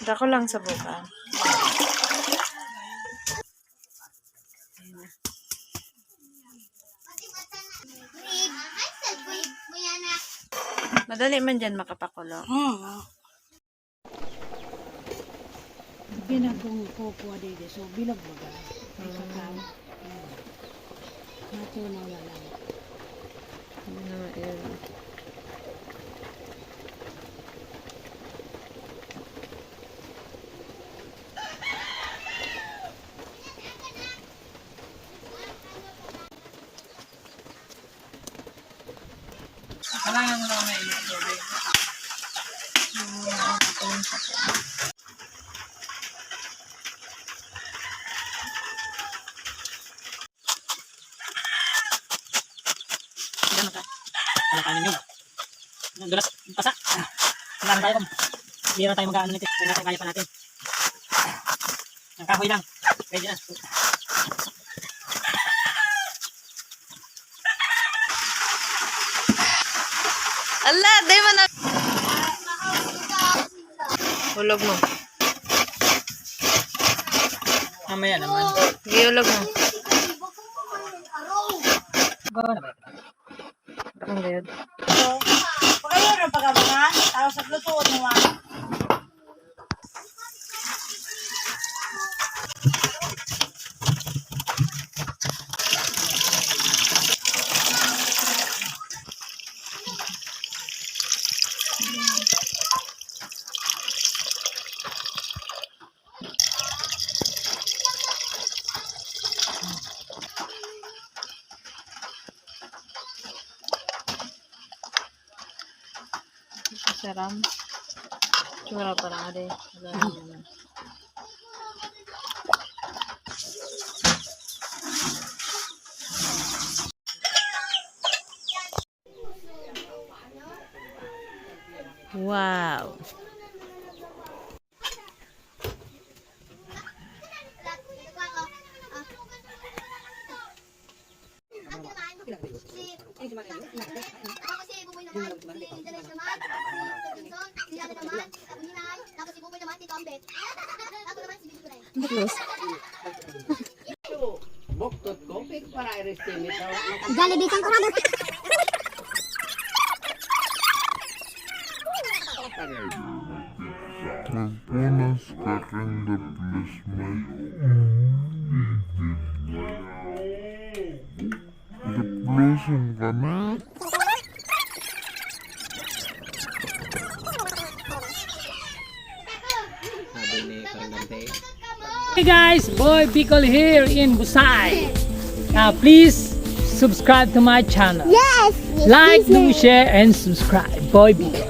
Dako lang sa buka. Madali man dyan makapakulo. Binagong kukuha dito. So, bilog mo ba? Kakao. Natunaw na lang. Hindi naman yun. Kailangan mo naman may init tubig. Ganun ka. Ano kanin nyo? Dulas, pasa. Kailangan tayo kung hindi na tayo mag-ano nito. Kaya natin kaya pa natin. Ang kahoy lang. Pwede na. Ala, day mo na. Hulog mo. Mamaya naman. Sige, hulog mo. Gawa na ba? Ang gayod. Pagkayo rin pagkabangan. Tapos sa lutuon mo. Saram. Cura pa lang ade. Wala naman. Wow. Boktot ko, pig para i-estimate. Jollibee ko na. Algunas cargan de plasma. De plasma ganar. Hey guys, Boy Bicol here in Busay. Please subscribe to my channel. Yes. Like, do, share, and subscribe. Boy Bicol.